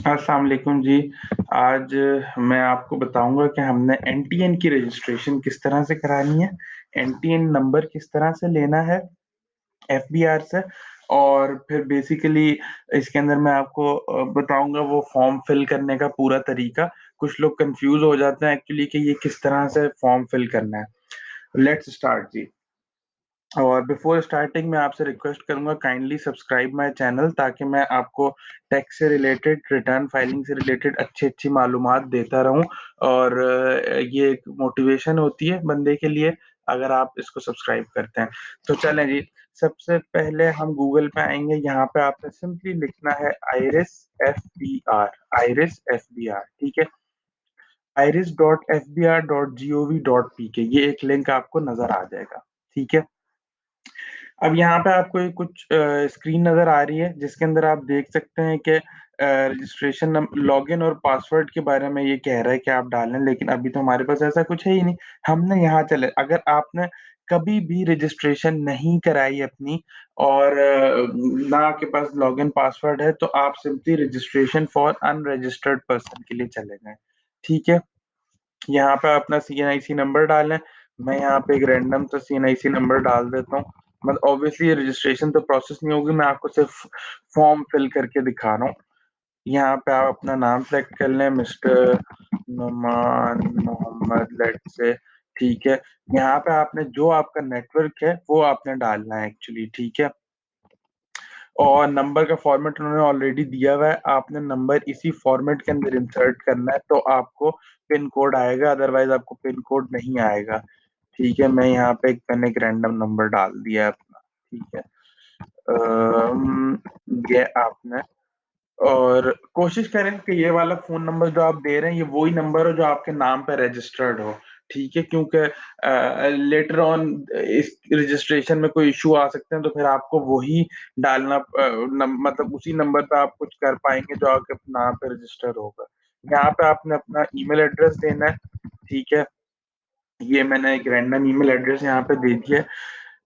अस्सलाम वालेकुम जी। आज मैं आपको बताऊँगा कि हमने एनटीएन की रजिस्ट्रेशन किस तरह से करानी है, एनटीएन नंबर किस तरह से लेना है एफबीआर से और फिर बेसिकली इसके अंदर मैं आपको बताऊँगा वो फॉर्म फिल करने का पूरा तरीका। कुछ लोग कन्फ्यूज़ हो जाते हैं एक्चुअली कि ये किस तरह से फॉर्म फिल करना है। लेट्स स्टार्ट जी। और बिफोर स्टार्टिंग मैं आपसे रिक्वेस्ट करूँगा काइंडली सब्सक्राइब माय चैनल ताकि मैं आपको टैक्स से रिलेटेड, रिटर्न फाइलिंग से रिलेटेड अच्छी-अच्छी मालूमात देता रहूँ और ये एक मोटिवेशन होती है बंदे के लिए अगर आप इसको सब्सक्राइब करते हैं। तो चलें जी, सबसे पहले हम गूगल पे आएँगे, यहाँ पे आपने सिंपली लिखना है आइरिस एफबीआर, ठीक है? iris.fbr.gov.pk ये एक लिंक आपको नज़र आ जाएगा, ठीक है? अब यहाँ पे आपको ये कुछ स्क्रीन नज़र आ रही है, जिसके अंदर आप देख सकते हैं कि रजिस्ट्रेशन लॉगिन और पासवर्ड के बारे में ये कह रहा है कि आप डालें, लेकिन अभी तो हमारे पास ऐसा कुछ है ही नहीं। हमने यहाँ चले अगर आपने कभी भी रजिस्ट्रेशन नहीं कराई अपनी और ना आपके पास लॉगिन पासवर्ड है, तो आप simply registration for unregistered person के लिए चले जाएँ, ठीक है? यहाँ पे अपना सीएनआईसी नंबर डालें। मैं यहाँ पे एक रैंडम सा सीएनआईसी नंबर डाल देता हूँ। मतलब ऑब्वियसली ये रजिस्ट्रेशन तो प्रोसेस नहीं होगी, मैं आपको सिर्फ़ फॉर्म फिल करके दिखा रहा हूँ। यहाँ पे आप अपना नाम सेलेक्ट कर लें, mister Numan Mohammad let's say, ठीक है। यहाँ पे आपने जो आपका नेटवर्क है, वो आपने डालना है एक्चुअली, ठीक है। और नंबर का फॉर्मेट उन्होंने ऑलरेडी दिया हुआ है, आपने नंबर इसी फॉर्मेट के अंदर इंसर्ट करना है, तो आपको पिन कोड आएगा, अदरवाइज़ आपको पिन कोड नहीं आएगा, ठीक है? मैं यहाँ पे मैंने एक रैंडम नंबर डाल दिया है अपना, ठीक है? ये आपने और कोशिश करें कि ये वाला फ़ोन नंबर जो आप दे रहे हैं, ये वही नंबर हो जो आपके नाम पे रजिस्टर्ड हो, ठीक है? क्योंकि लेटर ऑन इस रजिस्ट्रेशन में कोई इश्यू आ सकते हैं, तो फिर आपको वही डालना मतलब उसी नंबर पे आप कुछ कर पाएँगे जो आपके नाम पे रजिस्टर होगा। यहाँ पे आपने अपना ईमेल एड्रेस देना है, ठीक है? ये मैंने एक रैंडम ईमेल एड्रेस यहाँ पे दे दिया है।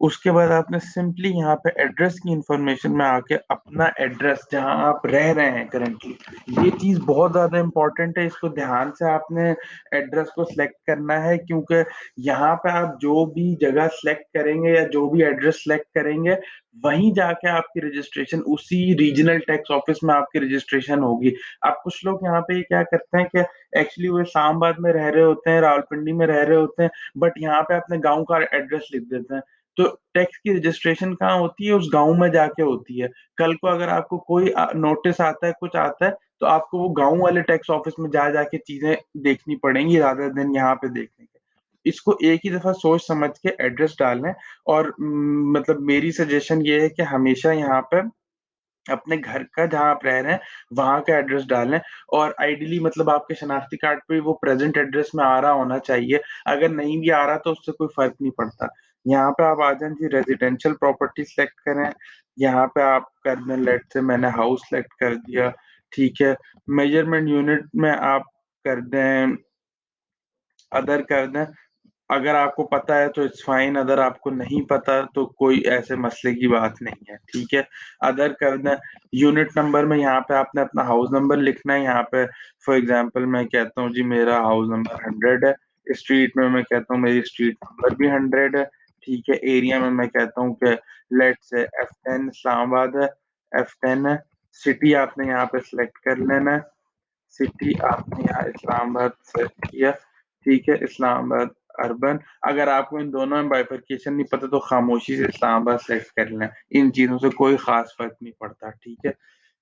उसके बाद आपने सिंपली यहाँ पे एड्रेस की इन्फॉर्मेशन में आके अपना एड्रेस जहाँ आप रह रहे हैं करंटली, ये चीज़ बहुत ज़्यादा इम्पोर्टेंट है, इसको ध्यान से आपने एड्रेस को सिलेक्ट करना है क्योंकि यहाँ पे आप जो भी जगह सिलेक्ट करेंगे या जो भी एड्रेस सिलेक्ट करेंगे, वहीं जाके आपकी रजिस्ट्रेशन उसी रीजनल टैक्स ऑफिस में आपकी रजिस्ट्रेशन होगी। अब कुछ लोग यहाँ पे ये क्या करते हैं कि एक्चुअली वो इस्लामाबाद में रह रहे होते हैं, रावलपिंडी में रह रहे होते हैं, बट यहाँ पे अपने गाँव का एड्रेस लिख देते हैं। तो टैक्स की रजिस्ट्रेशन कहाँ होती है? उस गाँव में जाके होती है। कल को अगर आपको कोई नोटिस आता है, कुछ आता है, तो आपको वो गाँव वाले टैक्स ऑफिस में जा के चीज़ें देखनी पड़ेंगी रादर देन यहाँ पे देखने के। इसको एक ही दफ़ा सोच समझ के एड्रेस डालें और मतलब मेरी सजेशन ये है कि हमेशा यहाँ पे अपने घर का जहाँ आप रह रहे हैं, वहाँ का एड्रेस डालें और आइडियली मतलब आपके शनाख्ती कार्ड पे वो प्रेज़ेंट एड्रेस में आ रहा होना चाहिए। अगर नहीं भी आ रहा तो उससे कोई फ़र्क नहीं पड़ता। यहाँ पे आप आ जाएँ जी रेज़िडेंशियल प्रॉपर्टी सिलेक्ट करें, यहाँ पे आप कर दें लेट्स से मैंने हाउस सिलेक्ट कर दिया, ठीक है। मेज़रमेंट यूनिट में आप कर दें अदर कर दें। अगर आपको पता है तो इट्स फाइन, अगर आपको नहीं पता तो कोई ऐसे मसले की बात नहीं है, ठीक है? अदर कर दें, यूनिट नंबर में यहाँ पे आपने अपना हाउस नंबर लिखना है, यहाँ पे फॉर एग्ज़ाम्पल मैं कहता हूँ जी मेरा हाउस नंबर 100 है, स्ट्रीट में मैं कहता हूँ मेरी स्ट्रीट नंबर भी 100 है, ठीक है? एरिया में मैं कहता हूँ कि लेट्स से F10 इस्लामाबाद है, F10 है, सिटी आपने यहाँ पे सिलेक्ट कर लेना है। सिटी आपने यहाँ इस्लामाबाद सेलेक्ट किया, ठीक है? इस्लामाबाद अर्बन अगर आपको इन दोनों में बाइफरकेशन नहीं पता तो खामोशी से इस्लामाबाद सेलेक्ट कर लें, इन चीज़ों से कोई ख़ास फ़र्क नहीं पड़ता, ठीक है?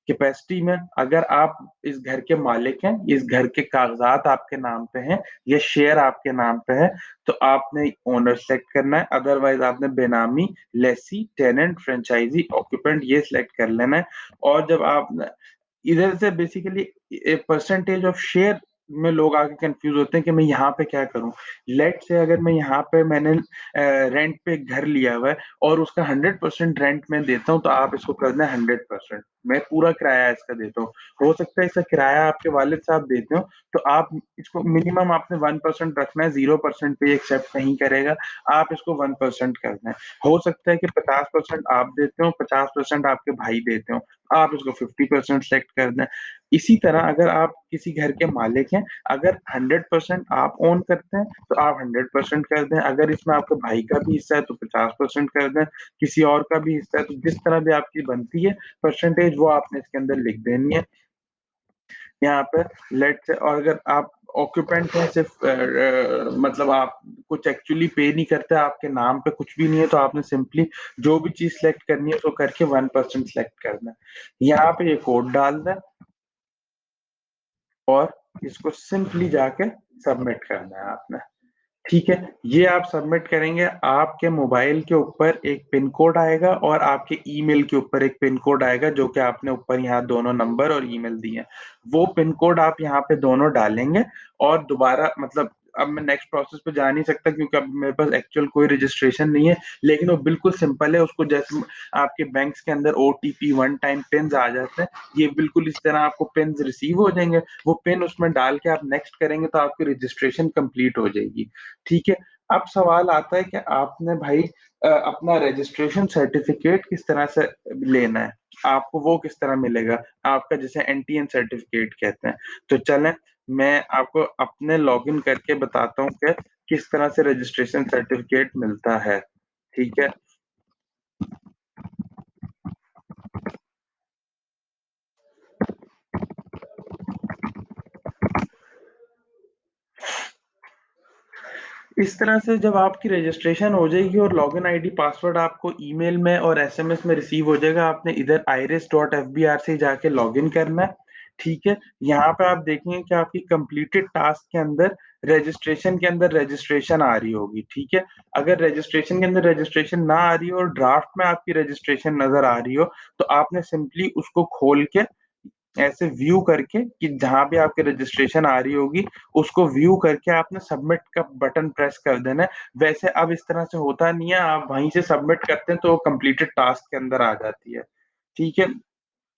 कैपेसिटी में अगर आप इस घर के मालिक हैं, इस घर के कागज़ात आपके नाम पे हैं, ये शेयर आपके नाम पे है, तो आपने ओनर सेलेक्ट करना है, अदरवाइज़ आपने बेनामी, लेसी, टेनेंट, फ्रेंचाइज़ी, ऑक्यूपेंट ये सिलेक्ट कर लेना है और जब आप इधर से बेसिकली परसेंटेज ऑफ शेयर में लोग आके कन्फ्यूज़ होते हैं कि मैं यहाँ पे क्या करूँ? लेट्स से अगर मैं यहाँ पे मैंने रेंट पे एक घर लिया हुआ है और उसका 100% रेंट मैं देता हूँ, तो आप इसको कर दें 100%। मैं पूरा किराया इसका देता हूँ। हो सकता है इसका किराया आपके वालिद साहब देते हों, तो आप इसको मिनिमम आपने 1% रखना है, 0% पे एक्सेप्ट नहीं करेगा, आप इसको 1% करना है। हो सकता है कि 50% आप देते हो, 50% आपके भाई देते हों, आप इसको 50% सेलेक्ट कर दें। इसी तरह अगर आप किसी घर के मालिक हैं, अगर 100% आप ओन करते हैं, तो आप 100% कर दें, अगर इसमें आपके भाई का भी हिस्सा है, तो 50% कर दें, किसी और का भी हिस्सा है, तो जिस तरह भी आपकी बनती है परसेंटेज वो आपने इसके अंदर लिख देनी है। यहाँ पे लेट्स से और अगर आप ऑक्यूपेंट हैं सिर्फ़ मतलब आप कुछ एक्चुअली पे नहीं करते, आपके नाम पे कुछ भी नहीं है, तो आपने सिंपली जो भी चीज़ सिलेक्ट करनी है उसको करके 1% सिलेक्ट करना है। यहाँ पे ये कोड डाल दें और इसको सिंपली जाके सबमिट करना है आपने। ठीक है, ये आप सबमिट करेंगे, आपके मोबाइल के ऊपर एक पिन कोड आएगा और आपके ईमेल के ऊपर एक पिन कोड आएगा, जो कि आपने ऊपर यहाँ दोनों नंबर और ईमेल दिए हैं। वो पिन कोड आप यहाँ पे दोनों डालेंगे और दोबारा मतलब अब मैं नेक्स्ट प्रोसेस पे जा नहीं सकता क्योंकि अब मेरे पास एक्चुअल कोई रजिस्ट्रेशन नहीं है, लेकिन वो बिल्कुल सिंपल है, उसको जैसे आपके बैंक्स के अंदर ओटीपी वन टाइम पिन्स आ जाते हैं, ये बिल्कुल इस तरह आपको पिन्स रिसीव हो जाएँगे, वो पिन उसमें डाल के आप नेक्स्ट करेंगे तो आपकी रजिस्ट्रेशन कंप्लीट हो जाएगी। ठीक है, अब सवाल आता है कि आपने भाई अपना रजिस्ट्रेशन सर्टिफ़िकेट किस तरह से लेना है? आपको वो किस तरह मिलेगा? आपका जिसे एनटीएन सर्टिफ़िकेट कहते हैं। तो चलें, मैं आपको अपने लॉगिन करके बताता हूँ कि किस तरह से रजिस्ट्रेशन सर्टिफ़िकेट मिलता है। ठीक है? इस तरह से जब आपकी रजिस्ट्रेशन हो जाएगी और लॉगिन आईडी पासवर्ड आपको ईमेल में और एसएमएस में रिसीव हो जाएगा, आपने इधर iris.fbr से जाके लॉगिन करना है, ठीक है? यहाँ पे आप देखेंगे कि आपकी कंप्लीटेड टास्क के अंदर रजिस्ट्रेशन के अंदर रजिस्ट्रेशन आ रही होगी, ठीक है? अगर रजिस्ट्रेशन के अंदर रजिस्ट्रेशन ना आ रही हो और ड्राफ्ट में आपकी रजिस्ट्रेशन नज़र आ रही हो, तो आपने सिंपली उसको खोल के ऐसे व्यू करके कि जहाँ भी आपकी रजिस्ट्रेशन आ रही होगी, उसको व्यू करके आपने सबमिट का बटन प्रेस कर देना है। वैसे अब इस तरह से होता नहीं है, आप वहीं से सबमिट करते हैं तो वो कंप्लीटेड टास्क के अंदर आ जाती है। ठीक है?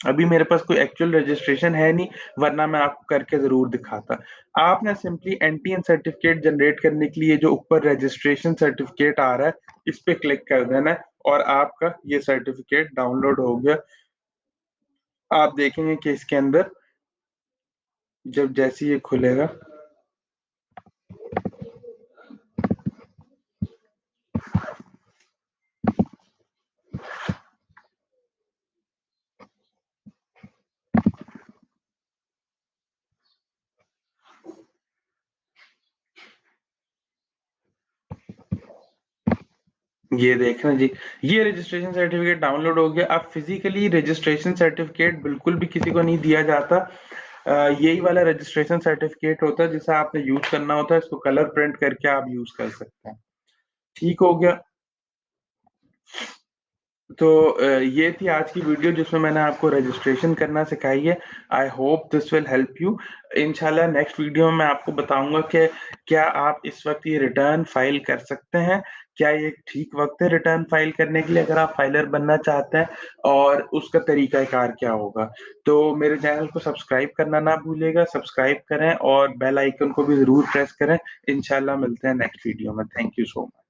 अभी मेरे पास कोई एक्चुअल रजिस्ट्रेशन है नहीं, वरना मैं आपको करके ज़रूर दिखाता। आपने सिंपली एनटीएन सर्टिफ़िकेट जनरेट करने के लिए जो ऊपर रजिस्ट्रेशन सर्टिफ़िकेट आ रहा है, इस पे क्लिक कर देना है और आपका ये सर्टिफ़िकेट डाउनलोड हो गया। आप देखेंगे कि इसके अंदर जब जैसे ही ये खुलेगा ये देखें जी, ये रजिस्ट्रेशन सर्टिफ़िकेट डाउनलोड हो गया। अब फिज़िकली रजिस्ट्रेशन सर्टिफ़िकेट बिल्कुल भी किसी को नहीं दिया जाता। यही वाला रजिस्ट्रेशन सर्टिफ़िकेट होता है जिसे आपने यूज़ करना होता है, इसको कलर प्रिंट करके आप यूज़ कर सकते हैं। ठीक हो गया। तो ये थी आज की वीडियो जिसमें मैंने आपको रजिस्ट्रेशन करना सिखाई है। I hope this will help you. इंशाल्लाह नेक्स्ट वीडियो में मैं आपको बताऊँगा कि क्या आप इस वक़्त ये रिटर्न फ़ाइल कर सकते हैं? क्या ये ठीक वक़्त है रिटर्न फ़ाइल करने के लिए अगर आप फ़ाइलर बनना चाहते हैं और उसका तरीक़ाकार क्या होगा? तो मेरे चैनल को सब्सक्राइब करना ना भूलिएगा, सब्सक्राइब करें और बेल आइकन को भी ज़रूर प्रेस करें। इंशाल्लाह मिलते हैं नेक्स्ट वीडियो में। Thank you so much.